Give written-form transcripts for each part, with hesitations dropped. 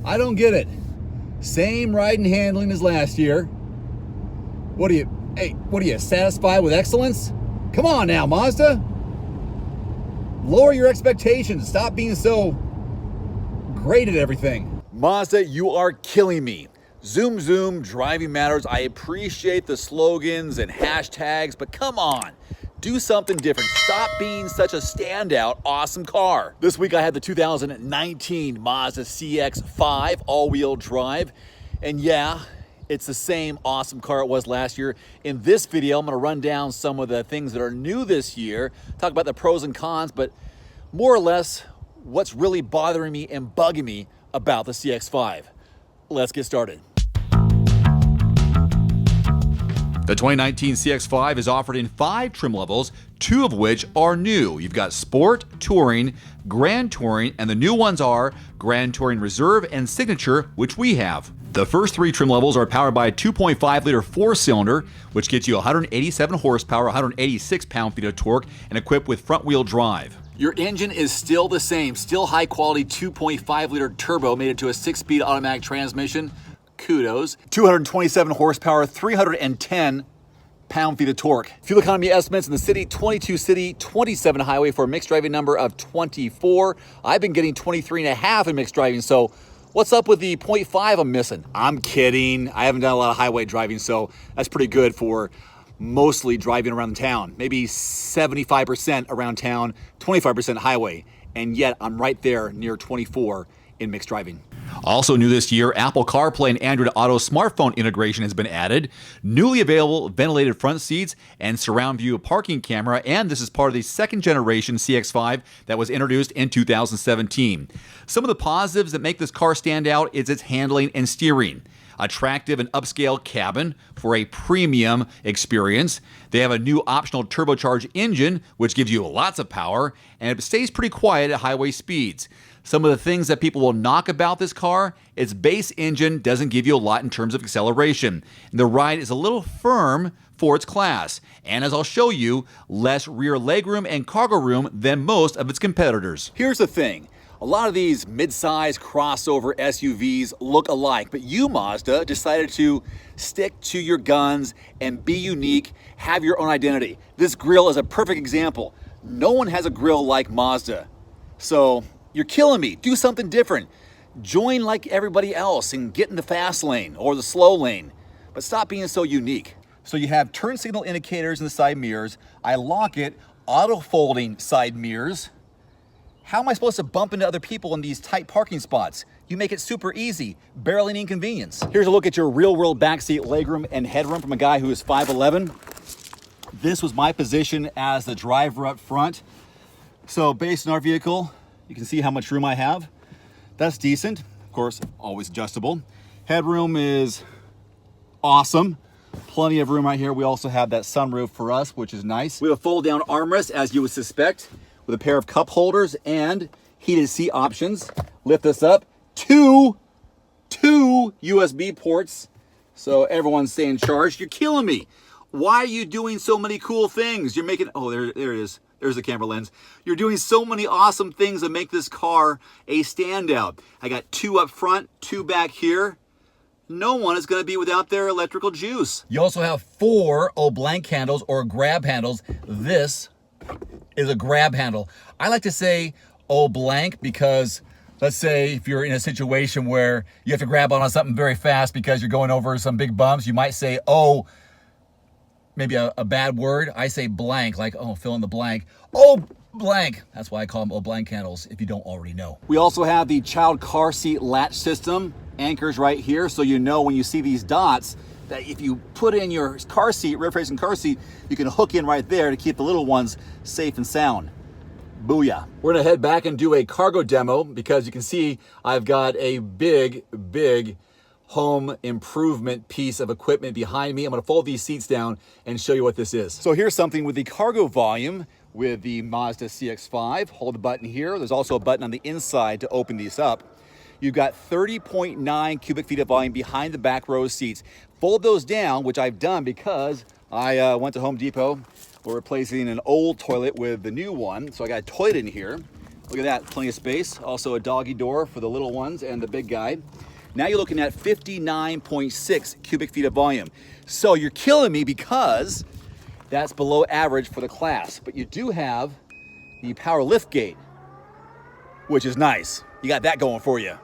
I don't get it. Same ride and handling as last year. What are you satisfied with excellence? Come on now, Mazda. Lower your expectations. Stop being so great at everything. Mazda, you are killing me. Zoom, zoom, driving matters. I appreciate the slogans and hashtags, but come on. Do something different. Stop being such a standout, awesome car. This week I had the 2019 Mazda CX-5 all-wheel drive. And yeah, it's the same awesome car it was last year. In this video, I'm gonna run down some of the things that are new this year, talk about the pros and cons, but more or less what's really bothering me and bugging me about the CX-5. Let's get started. The 2019 CX-5 is offered in 5 trim levels, 2 of which are new. You've got Sport, Touring, Grand Touring, and the new ones are Grand Touring Reserve and Signature, which we have. The first 3 trim levels are powered by a 2.5-liter 4-cylinder, which gets you 187 horsepower, 186 pound-feet of torque, and equipped with front-wheel drive. Your engine is still the same, still high-quality 2.5-liter turbo made into a 6-speed automatic transmission. Kudos. 227 horsepower, 310 pound-feet of torque. Fuel economy estimates in the city, 22 city, 27 highway for a mixed driving number of 24. I've been getting 23.5 in mixed driving, so what's up with the 0.5 I'm missing? I'm kidding. I haven't done a lot of highway driving, so that's pretty good for mostly driving around town. Maybe 75% around town, 25% highway. And yet I'm right there near 24 in mixed driving. Also new this year, Apple CarPlay and Android Auto smartphone integration has been added, newly available ventilated front seats and surround view parking camera, and this is part of the second generation CX-5 that was introduced in 2017. Some of the positives that make this car stand out is its handling and steering. Attractive and upscale cabin for a premium experience. They have a new optional turbocharged engine, which gives you lots of power, and it stays pretty quiet at highway speeds. Some of the things that people will knock about this car, its base engine doesn't give you a lot in terms of acceleration. The ride is a little firm for its class, and as I'll show you, less rear legroom and cargo room than most of its competitors. Here's the thing. A lot of these mid-size crossover SUVs look alike, but you, Mazda, decided to stick to your guns and be unique, have your own identity. This grille is a perfect example. No one has a grille like Mazda. So you're killing me. Do something different. Join like everybody else and get in the fast lane or the slow lane, but stop being so unique. So you have turn signal indicators in the side mirrors. I lock it, auto folding side mirrors. How am I supposed to bump into other people in these tight parking spots? You make it super easy, barely an inconvenience. Here's a look at your real-world backseat legroom and headroom from a guy who is 5'11". This was my position as the driver up front. So based on our vehicle, you can see how much room I have. That's decent. Of course, always adjustable. Headroom is awesome. Plenty of room right here. We also have that sunroof for us, which is nice. We have a fold-down armrest, as you would suspect, with a pair of cup holders and heated seat options. Lift this up, two USB ports, so everyone's staying charged. You're killing me. Why are you doing so many cool things? You're making, oh, there it is. There's the camera lens. You're doing so many awesome things that make this car a standout. I got 2 up front, 2 back here. No one is going to be without their electrical juice. You also have 4 blank handles or grab handles. This is a grab handle. I like to say blank because let's say if you're in a situation where you have to grab on something very fast because you're going over some big bumps, you might say maybe a bad word. I say blank, like, fill in the blank. Blank. That's why I call them blank handles, if you don't already know. We also have the child car seat latch system. Anchors right here, so you know when you see these dots that if you put in your car seat, rear-facing car seat, you can hook in right there to keep the little ones safe and sound. Booyah. We're gonna head back and do a cargo demo because you can see I've got a big home improvement piece of equipment behind me. I'm gonna fold these seats down and show you what this is. So here's something with the cargo volume with the Mazda CX-5. Hold the button here. There's also a button on the inside to open these up. You've got 30.9 cubic feet of volume behind the back row seats. Fold those down, which I've done because I went to Home Depot. We're replacing an old toilet with the new one. So I got a toilet in here. Look at that, plenty of space. Also a doggy door for the little ones and the big guy. Now you're looking at 59.6 cubic feet of volume. So you're killing me because that's below average for the class. But you do have the power lift gate, which is nice. You got that going for you.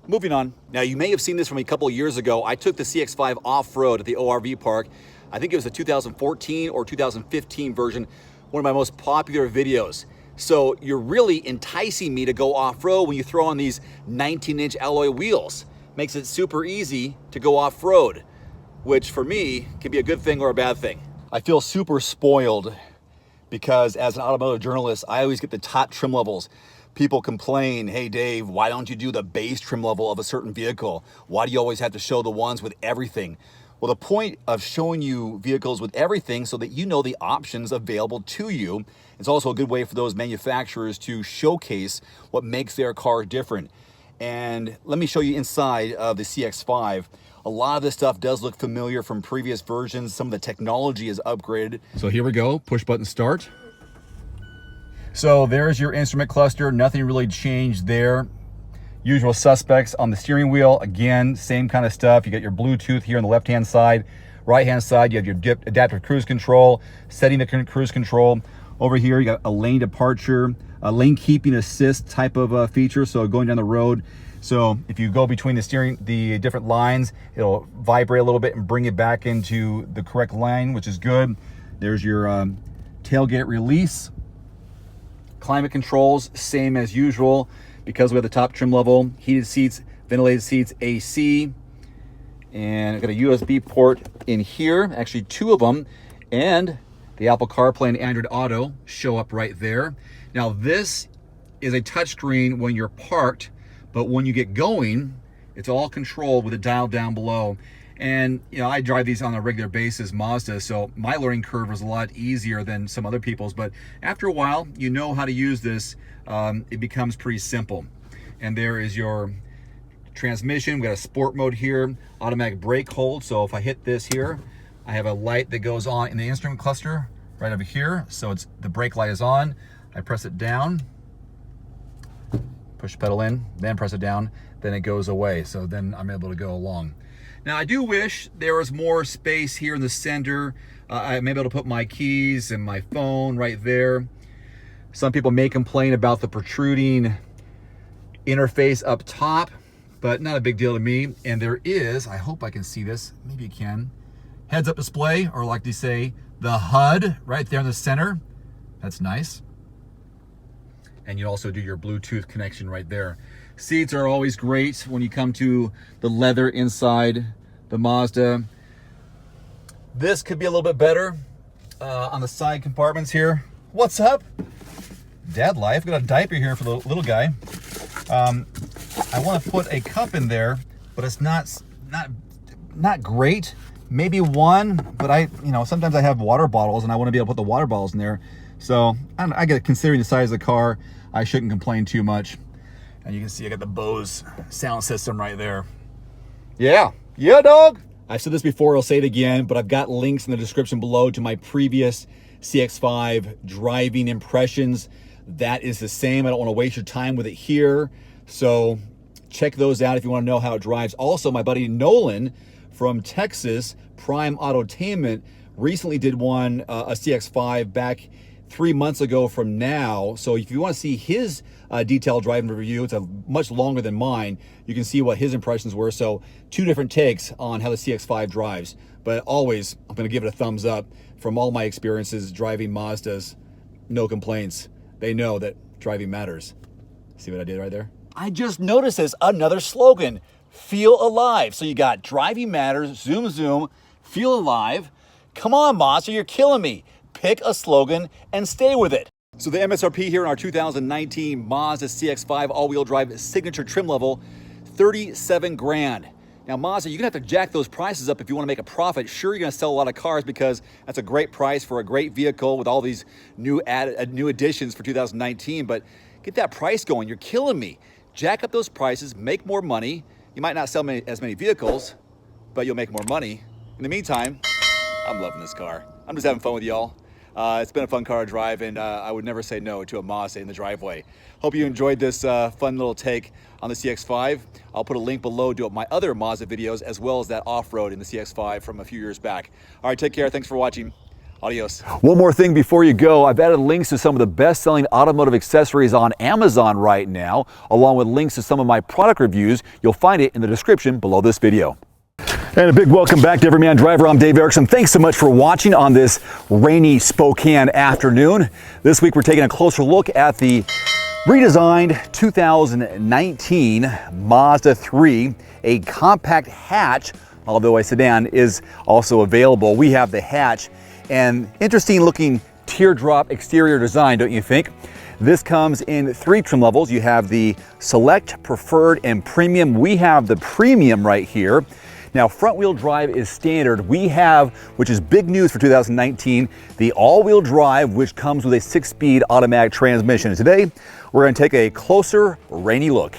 Moving on. Now you may have seen this from a couple of years ago. I took the CX-5 off-road at the ORV park. I think it was the 2014 or 2015 version, one of my most popular videos. So you're really enticing me to go off-road when you throw on these 19-inch alloy wheels. Makes it super easy to go off-road, which for me can be a good thing or a bad thing. I feel super spoiled because as an automotive journalist, I always get the top trim levels. People complain, hey Dave, why don't you do the base trim level of a certain vehicle? Why do you always have to show the ones with everything? Well, the point of showing you vehicles with everything so that you know the options available to you. It's also a good way for those manufacturers to showcase what makes their car different. And let me show you inside of the CX-5. A lot of this stuff does look familiar from previous versions. Some of the technology is upgraded. So here we go, push button start. So there's your instrument cluster. Nothing really changed there. Usual suspects on the steering wheel. Again, same kind of stuff. You got your Bluetooth here on the left-hand side. Right-hand side, you have your adaptive cruise control, setting the cruise control. Over here, you got a lane departure, a lane keeping assist type of feature. So going down the road. So if you go between the different lines, it'll vibrate a little bit and bring it back into the correct line, which is good. There's your tailgate release. Climate controls, same as usual. Because we have the top trim level, heated seats, ventilated seats, AC, and I've got a USB port in here, actually two of them, and the Apple CarPlay and Android Auto show up right there. Now this is a touchscreen when you're parked, but when you get going, it's all controlled with a dial down below. And you know, I drive these on a regular basis, Mazda, so my learning curve was a lot easier than some other people's, but after a while, you know how to use this. It becomes pretty simple. And there is your transmission. We got a sport mode here, automatic brake hold. So if I hit this here, I have a light that goes on in the instrument cluster right over here. So it's the brake light is on. I press it down, push the pedal in, then press it down, then it goes away. So then I'm able to go along. Now I do wish there was more space here in the center. I'm able to put my keys and my phone right there. Some people may complain about the protruding interface up top, but not a big deal to me. And there is, I hope I can see this, maybe you can, heads-up display, or like they say, the HUD right there in the center. That's nice. And you also do your Bluetooth connection right there. Seats are always great when you come to the leather inside the Mazda. This could be a little bit better on the side compartments here. What's up? Dad life. Got a diaper here for the little guy. I want to put a cup in there, but it's not great. Maybe one, but sometimes I have water bottles and I want to be able to put the water bottles in there. So I get, considering the size of the car, I shouldn't complain too much. And you can see I got the Bose sound system right there. Yeah, dog. I've said this before, I'll say it again, but I've got links in the description below to my previous CX-5 driving impressions. That is the same. I don't want to waste your time with it here. So check those out if you want to know how it drives. Also, my buddy Nolan from Texas, Prime Autotainment, recently did one, a CX-5 back 3 months ago from now. So if you want to see his detailed driving review, it's a much longer than mine. You can see what his impressions were. So two different takes on how the CX-5 drives. But always, I'm going to give it a thumbs up. From all my experiences driving Mazdas, no complaints. They know that driving matters. See what I did right there? I just noticed this, another slogan, feel alive. So you got driving matters, zoom, zoom, feel alive. Come on, Mazda, you're killing me. Pick a slogan and stay with it. So the MSRP here in our 2019 Mazda CX-5 all-wheel drive signature trim level, 37 grand. Now Mazda, you're gonna have to jack those prices up if you wanna make a profit. Sure, you're gonna sell a lot of cars because that's a great price for a great vehicle with all these new additions for 2019, but get that price going, you're killing me. Jack up those prices, make more money. You might not sell as many vehicles, but you'll make more money. In the meantime, I'm loving this car. I'm just having fun with y'all. It's been a fun car to drive, and I would never say no to a Mazda in the driveway. Hope you enjoyed this fun little take on the CX-5. I'll put a link below to my other Mazda videos, as well as that off-road in the CX-5 from a few years back. All right, take care. Thanks for watching. Adios. One more thing before you go. I've added links to some of the best-selling automotive accessories on Amazon right now, along with links to some of my product reviews. You'll find it in the description below this video. And a big welcome back to Everyman Driver. I'm Dave Erickson. Thanks so much for watching on this rainy Spokane afternoon. This week we're taking a closer look at the redesigned 2019 Mazda 3, a compact hatch, although a sedan is also available. We have the hatch, and interesting looking teardrop exterior design, don't you think? This comes in 3 trim levels. You have the Select, Preferred, and Premium. We have the Premium right here. Now, front wheel drive is standard. We have, which is big news for 2019, the all-wheel drive, which comes with a 6-speed automatic transmission. Today, we're going to take a closer, rainy look.